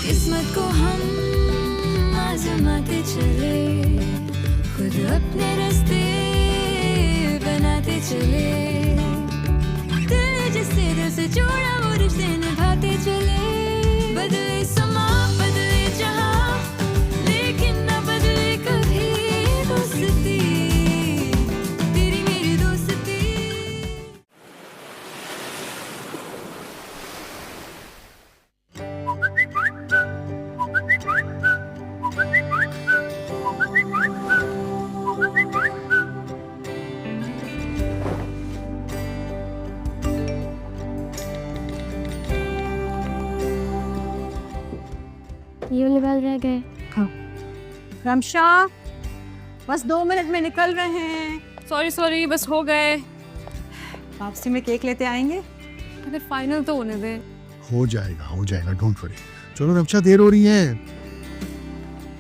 किस्मत को हम आजमाते चले, खुद अपने रास्ते बनाते चले, दिल जिससे दिल से जोड़ा वो रिश्ते निभाते चले। बदले समा बदले जहां, लेकिन न बदले कभी दोस्ती, तेरी मेरी दोस्ती। ये वाले बाल रह गए, खाओ। रमशा, बस 2 मिनट में निकल रहे हैं। सॉरी बस हो गए। वापसी में केक लेते आएंगे। अगर फाइनल तो होने दे। हो जाएगा डोंट वरी। चलो रक्षा, देर हो रही है।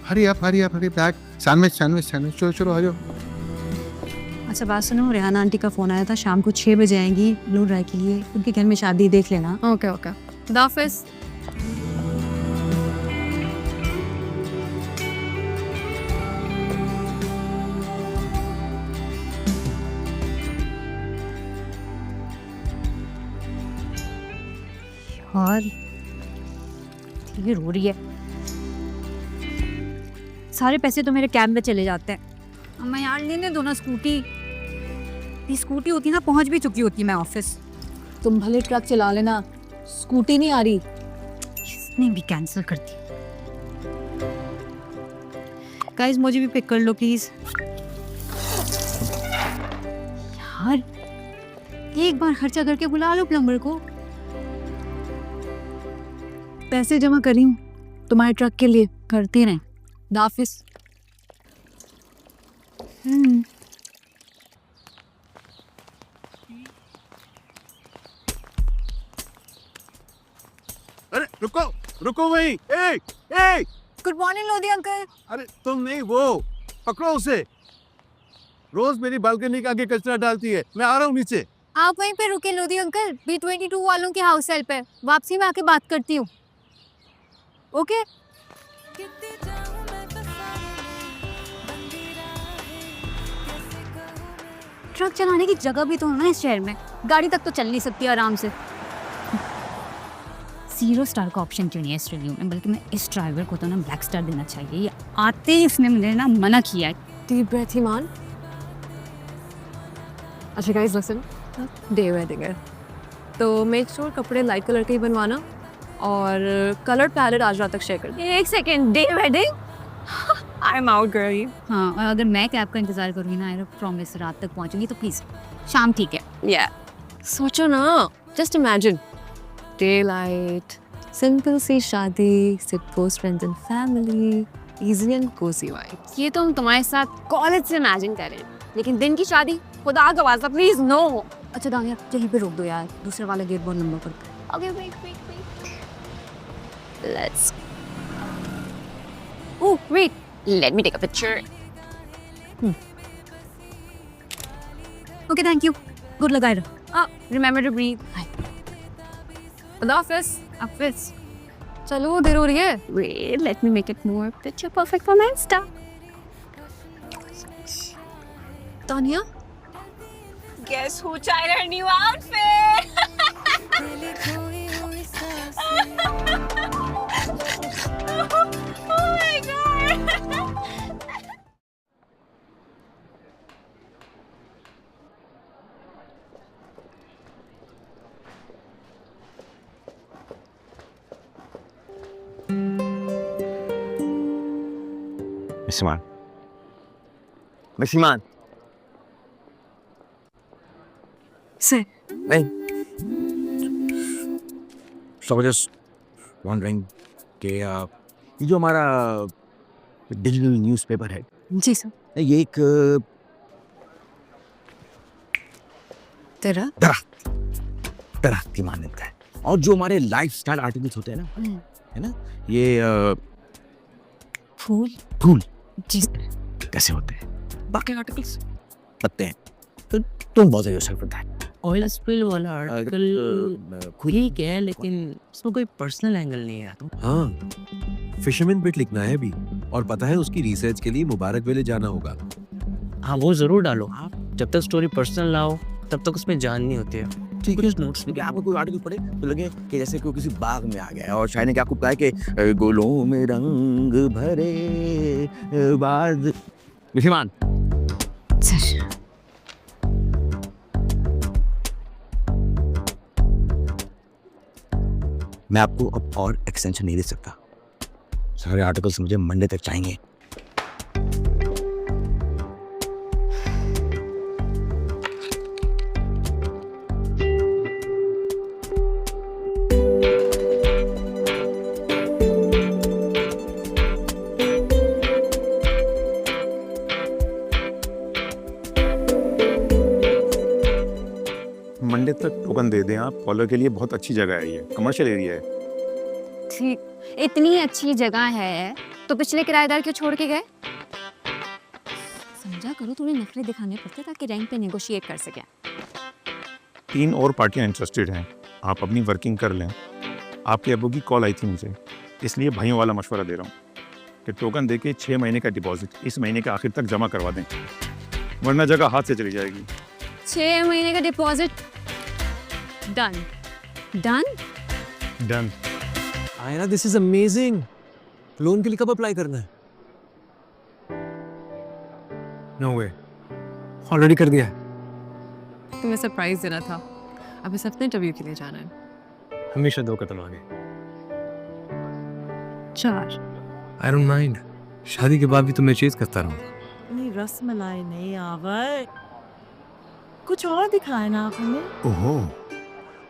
Hurry up back. सैंडविच चलो आ जाओ। अच्छा बात सुनो, रेहाना आंटी का फोन आया था, शाम को 6 बजे आएंगी ब्लू ड्राई के लिए, उनके घर में शादी, देख लेना। ओके खुदाफिज। और ये रो रही है। सारे पैसे तो मेरे कैब में चले जाते हैं। मैं यार लेने दो ना स्कूटी। ये स्कूटी होती ना, पहुंच भी चुकी होती मैं ऑफिस। तुम भले ट्रक चला लेना, स्कूटी नहीं आ रही। इसने भी कैंसिल कर दी। गाइस मुझे भी पिक कर लो प्लीज। यार एक बार खर्चा करके बुला लो प्लम्बर को। पैसे जमा करी हूँ तुम्हारे ट्रक के लिए, करते रहें। दाफिस। अरे रुको वहीं। A good morning Lodhi uncle. अरे तुम नहीं, वो पकड़ो उसे। रोज मेरी बालकनी के आगे कचरा डालती है। मैं आ रहा हूँ नीचे। आप वहीं पे रुके लोधी अंकल, B22 वालों के हाउस हेल्प पे। वापसी में आके बात करती हूँ। ओके। ट्रक चलाने की जगह भी तो है ना इस शहर में, गाड़ी तक तो चल नहीं सकती आराम से। 0 स्टार का ऑप्शन क्यों नहीं है इस रिव्यू में, बल्कि मैं इस ड्राइवर को तो ना ब्लैक स्टार देना चाहिए। ये आते ही इसने मुझे ना मना किया है। डीप ब्रेथ ही मान। अच्छा गाइस लिसन, डे वेडिंग है तो मेक श्योर कपड़े लाइट कलर के ही बनवाना, और कलर पैलेट आज रात तक शेयर कर। एक second, day wedding? I am out girl. हाँ, और अगर मैं कैब का इंतजार करूँगी ना, आई प्रॉमिस रात तक पहुँचूंगी, तो प्लीज़ शाम ठीक है। या सोचो ना, just imagine day light, simple सी शादी, सिर्फ close friends and family, easy and cozy vibe. ये तो हम तुम्हारे साथ कॉलेज से इमेजिन कर रहे हैं, लेकिन दिन की शादी, खुदा का वास्ता प्लीज नो। अच्छा दानिया, यहीं पे रोक दो यार, दूसरे वाला गेट बहुत लंबा पड़ता है। Okay wait let's wait, let me take a picture. Okay thank you, good लगा रहा। Remember to breathe. ऑफिस चलो, देर हो रही है। Wait, let me make it more picture perfect for my Insta. Tania, Guess who tried her new outfit? Oh my god. Misiman. Sir नहीं. So I was just wondering कि ये जो हमारा digital newspaper है, जी सर। ये एक तेरा दरख्त की मान्यता है, और जो हमारे लाइफस्टाइल आर्टिकल्स होते हैं ना, है ना, ये फूल जी कैसे होते हैं, बाकी आर्टिकल्स पत्ते हैं। तो तुम बहुत ज़्यादा असर पड़ता है। ऑयल स्पिल वाला आर्टिकल ठीक है, लेकिन उसमें कोई पर्सनल एंगल नहीं है। हाँ, फिशरमैन बिट लिखना है अभी, और पता है उसकी रिसर्च के लिए मुबारक वेले जाना होगा। हाँ, वो जरूर डालो आप। जब तक स्टोरी पर्सनल लाओ तब तक उसमें जान नहीं होती है। ठीक है, नोट्स लेके आपको कोई आर्टिकल पढ़े तो लगे कि जैसे कोई किसी बाग में आ गया है और शायद ने क्या खूब कहा है कि गोलों में रंग भरे बाद विमान। मैं आपको अब और एक्सटेंशन नहीं दे सकता, सारे आर्टिकल्स मुझे मंडे तक चाहिए। मंडे तक टोकन दे दें आप। कॉलर के लिए बहुत अच्छी जगह है, ये कमर्शियल एरिया है। ठीक, इतनी अच्छी जगह है तो पिछले किराएदार क्यों छोड़ के गए? समझा करो, थोड़े नखरे दिखाने पड़ते ताकि रेंट पे नेगोशिएट कर सकें। 3 और पार्टियां इंटरेस्टेड हैं, आप अपनी वर्किंग कर लें। आपके अबू की कॉल आई थी मुझे, इसलिए भाइयों वाला मशवरा दे रहा हूँ कि टोकन दे के 6 महीने का डिपॉजिट इस महीने के आखिर तक जमा करवा दें, वरना जगह हाथ से चली जाएगी। 6 महीने का deposit done done. Done. Aira, this is amazing. Loan के लिए कब अप्लाई करना है? नो वे, ऑलरेडी कर दिया है। तुम्हें सरप्राइज देना था, अब इस हफ्ते इंटरव्यू के लिए जाना है। हमेशा 2 कदम आगे। 4। आई डोंट माइंड, शादी के बाद भी तुम्हें चेज करता रहूंगा। नहीं, रसमलाई नहीं आवर, कुछ और दिखाए ना आप हमें। ओहो,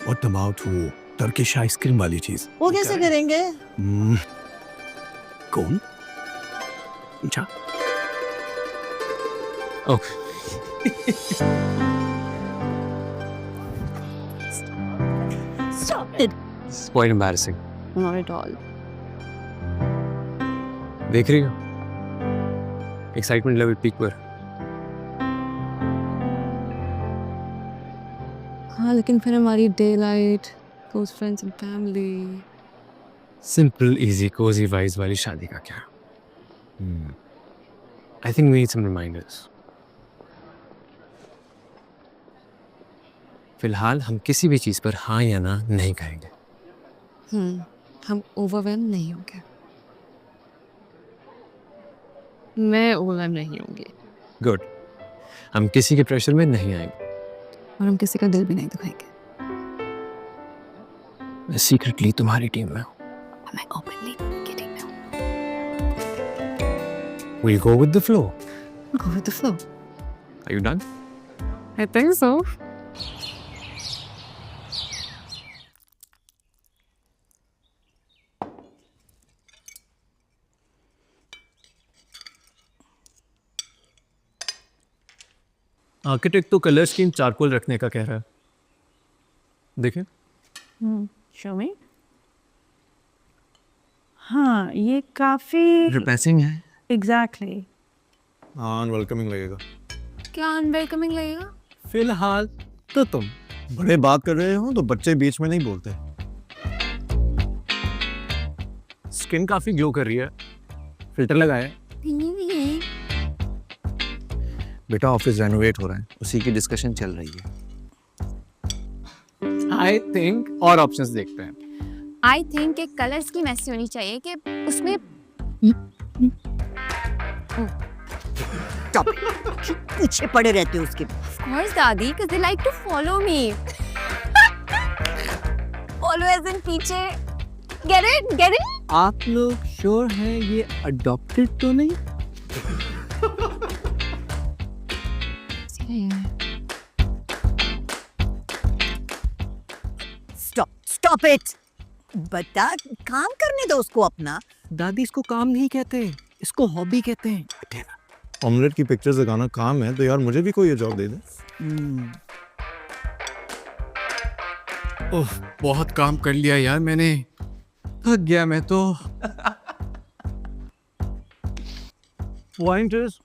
व्हाट अबाउट वो टर्किश आइसक्रीम वाली चीज? वो कैसे करेंगे? कौन? अच्छा, okay. Stop it. It's quite embarrassing. Not at all. देख रही हो, एक्साइटमेंट लेवल पीक पर। हाँ, लेकिन फिर हमारी day light, close friends and family. Simple easy cozy wise वाली शादी का क्या? I think we need some reminders. फिलहाल हम किसी भी चीज पर हाँ या ना नहीं कहेंगे। हम ओवरवेल्म नहीं होंगे। मैं ओवरवेल्म नहीं होंगी। गुड, हम किसी के प्रेशर में नहीं आएंगे। और हम किसी का दिल भी नहीं दुखाएंगे। मैं सीक्रेटली तुम्हारी टीम में हूँ। मैं ओपनली की टीम में हूँ। We'll go with the flow. Go with the flow. Are you done? I think so. Architect तो कलर स्कीम चारकोल रखने का कह रहा है, देखें। Show me. हाँ, ये काफी रिप्रेसिंग है। एग्जैक्टली। हाँ, अनवेलकमिंग लगेगा। क्या अनवेलकमिंग लगेगा? फिलहाल तो तुम बड़े बात कर रहे हो तो बच्चे बीच में नहीं बोलते। स्किन काफी ग्लो कर रही है, फिल्टर लगाया है। बेटा, ऑफिस रेनोवेट हो रहा है, उसी की डिस्कशन चल रही है। आई थिंक और ऑप्शंस देखते हैं। आई थिंक एक कलर स्कीम ऐसी होनी चाहिए कि उसमें पीछे पड़े रहते हो उसके। Of course, दादी, because they like to follow me. Follow as in पीछे। Get it? Get it? आप लोग श्योर हैं ये अडॉप्टेड तो नहीं? Stop it. बता, काम करने दो उसको अपना। दादी, इसको काम नहीं कहते, इसको हॉबी कहते हैं। ऑमलेट की पिक्चर्स लगाना काम है तो यार मुझे भी कोई ये जॉब दे दे। ओह, बहुत काम कर लिया यार मैंने, थक गया मैं तो। पॉइंट इज,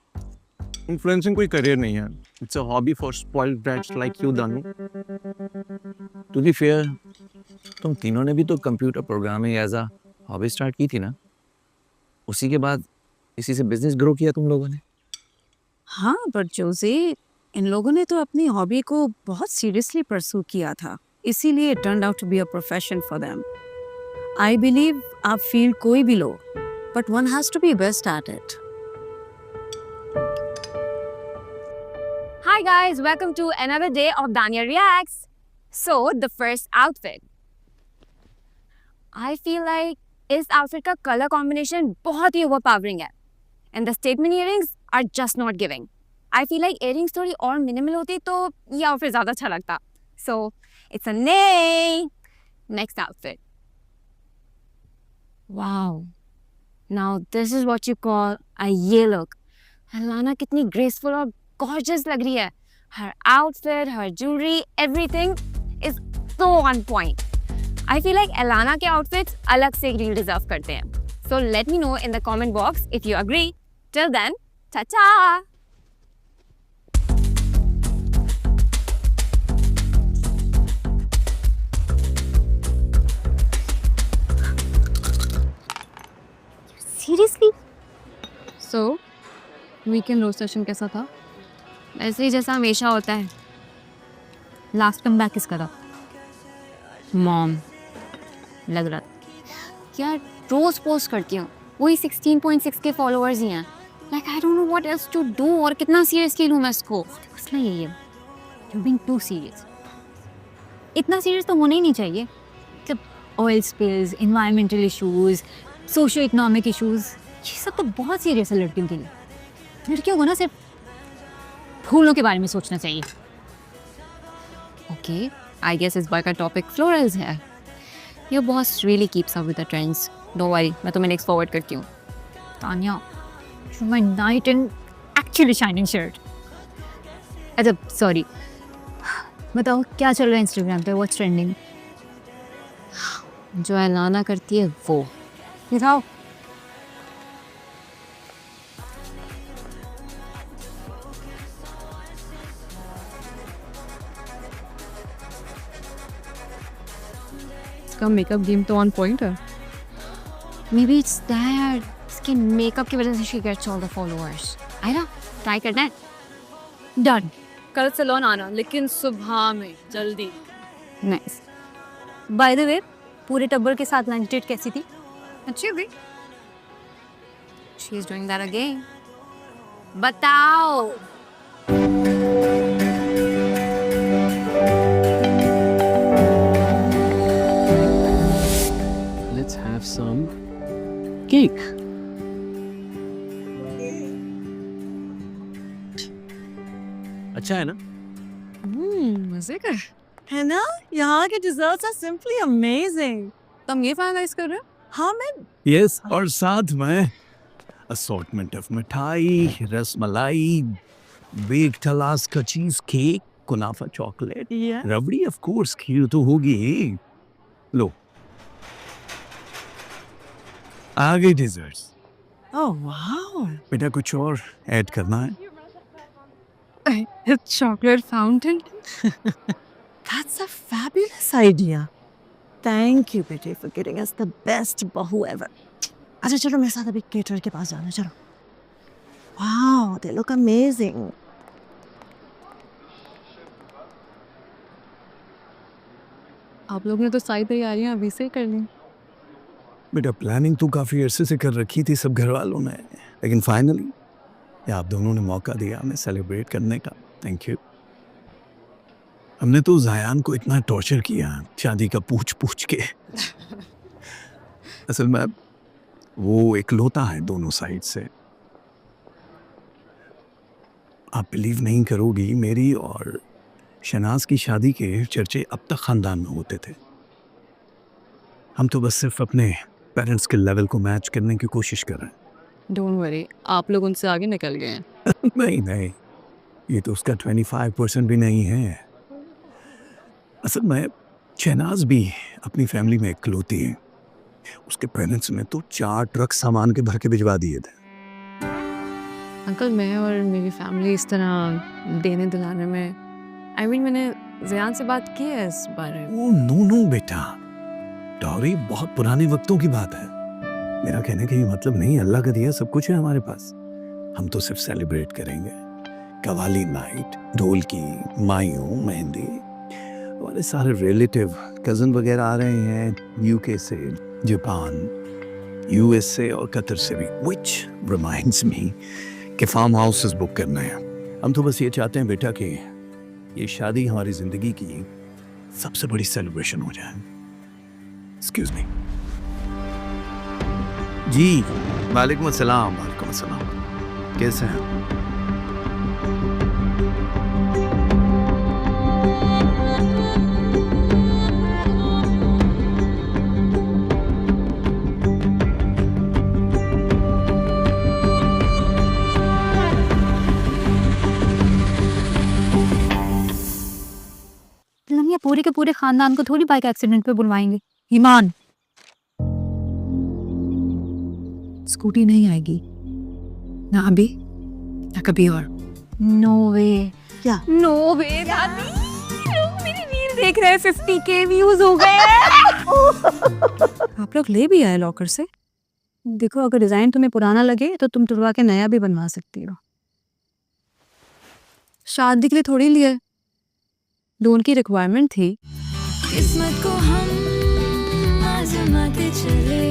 इन्फ्लुएंसिंग कोई करियर नहीं है, It's a hobby for spoiled brats like you, Danu. To be fair, तुम तीनों ने भी तो computer programming as a hobby start की थी ना? उसी के बाद इसी से बिजनेस ग्रो किया तुम लोगों ने? हाँ बट जोसे इन लोगों ने तो अपनी हॉबी को बहुत सीरियसली परस्यू किया था, इसीलिए it turned out to be a profession for them. I believe आप फील्ड कोई भी लो, but one has to be best at it. Hi guys, welcome to another day of Dania Reacts. So, the first outfit. I feel like इस outfit का color combination बहुत ही overpowering है. And the statement earrings are just not giving. I feel like earrings थोड़ी और minimal होती तो ये outfit ज़्यादा अच्छा लगता. So, it's a nay. Next outfit. Wow. Now this is what you call a ye look. Alana कितनी graceful और gorgeous लग रही है. Her outfit, her jewelry, everything is so on point. I feel like Alana के outfits अलग से एक reel deserve करते हैं. So let me know in the comment box if you agree. Till then, ta-ta! Seriously? So, weekend roast session कैसा था? ऐसे ही जैसा हमेशा होता है। लास्ट कम बैक किसका था? मॉम लग रहा था। यार रोज पोस्ट करती हूँ, वही 16.6 के फॉलोअर्स ही हैं। Like I don't know what else to do, और कितना सीरियसली लूँ मैं इसको। मसला यही है, यू बीइंग टू सीरियस। इतना सीरियस तो होना ही नहीं चाहिए। मतलब oil spills, environmental issues, socio economic issues, ये सब तो बहुत सीरियस है लड़कियों के लिए। लड़कियों को ना सिर्फ फूलों के बारे में सोचना चाहिए। ओके, आई गेस इस बार का टॉपिक फ्लोरल्स है। Your boss really keeps up with the trends. Don't worry, मैं तुम्हें नेक्स्ट फॉरवर्ड करती हूँ। Tania, my night in actually shining shirt. अच्छा सॉरी, बताओ क्या चल रहा है इंस्टाग्राम पे, व्हाट्स ट्रेंडिंग? जो एलाना करती है वो। दिखाओ। इसका मेकअप गेम तो ऑन पॉइंट है। मे बी इट्स दैट, इसके मेकअप की वजह से she gets all the followers. Aira, try करना है। डन। कल सैलून आना, लेकिन सुबह में जल्दी। नाइस। बाय द वे, पूरे टब्बर के साथ लंच डेट कैसी थी? अच्छी हुई। She is doing that again. बताओ। Let's have some cake. अच्छा है ना? मजे का। है ना? यहाँ के desserts are simply amazing. तुम ये फाइनलाइज कर रहे हो? हाँ मैं यस, और साथ में assortment of mithai, rasmalai, baked Alaska cheese cake, kunafa chocolate, Yeah. Rabri, of course kheer तो होगी। लो, आ गई डिजर्ट्स। Oh wow. बेटा कुछ और ऐड करना है? Chocolate fountain. That's a fabulous idea. Thank you, Betty, for getting us the best bahu ever. अच्छा चलो मेरे साथ अभी केटर के पास जाना, चलो। Wow, they look amazing. आप लोग ने तो सारी तैयारियां अभी से कर ली। बेटा प्लानिंग तो काफी अरसे से कर रखी थी सब घर वालों ने, लेकिन फाइनली आप दोनों ने मौका दिया हमें सेलिब्रेट करने का। Thank you. हमने तो जायान को इतना टॉर्चर किया शादी का पूछ पूछ के। असल में वो इकलौता है दोनों साइड से। आप बिलीव नहीं करोगी, मेरी और शनाज की शादी के चर्चे अब तक खानदान में होते थे। हम तो बस सिर्फ अपने पेरेंट्स के लेवल को मैच करने की कोशिश कर रहे हैं। डोंट वरी, आप लोग उनसे आगे निकल गए हैं। नहीं नहीं, ये तो उसका 25% भी नहीं है। असल में शहनाज भी अपनी फैमिली में इकलौती है। उसके पेरेंट्स ने तो 4 ट्रक सामान के भर के भिजवा दिए थे। अंकल मैं और मेरी फैमिली इस तरह देने दिलाने में मैंने ज़ियान से बात की है इस बारे में। ओ नो नो बेटा, डॉरी बहुत पुराने वक्तों की बात है। मेरा कहने का ये मतलब नहीं, अल्लाह का दिया सब कुछ है हमारे पास। हम तो सिर्फ सेलिब्रेट करेंगे। कवाली नाइट, ढोल की, मायूं, मेहंदी, हमारे सारे रिलेटिव कज़न वगैरह आ रहे हैं यूके से, जापान, यूएस से और कतर से भी। विच रिमाइंड्स मी कि फार्म हाउसेस बुक करना है। हम तो बस ये चाहते हैं बेटा कि ये शादी हमारी जिंदगी की सबसे बड़ी सेलिब्रेशन हो जाए। Excuse me. जी वालेकुम अस्सलाम। वालेकुम अस्सलाम, कैसे हैं? हम ये पूरे के पूरे खानदान को थोड़ी बाइक एक्सीडेंट पे बुलवाएंगे। ईमान, स्कूटी नहीं आएगी ना अभी ना कभी और। नो वे। क्या? नो वे दादी, लोग मेरी रील देख रहे हैं, 50K व्यूज हो गए। आप लोग ले भी आए लॉकर से। देखो, अगर डिजाइन तुम्हें पुराना लगे तो तुम तुड़वा के नया भी बनवा सकती हो। शादी के लिए थोड़ी लिए, लोन की रिक्वायरमेंट थी। किस्मत को हम आजमाते चले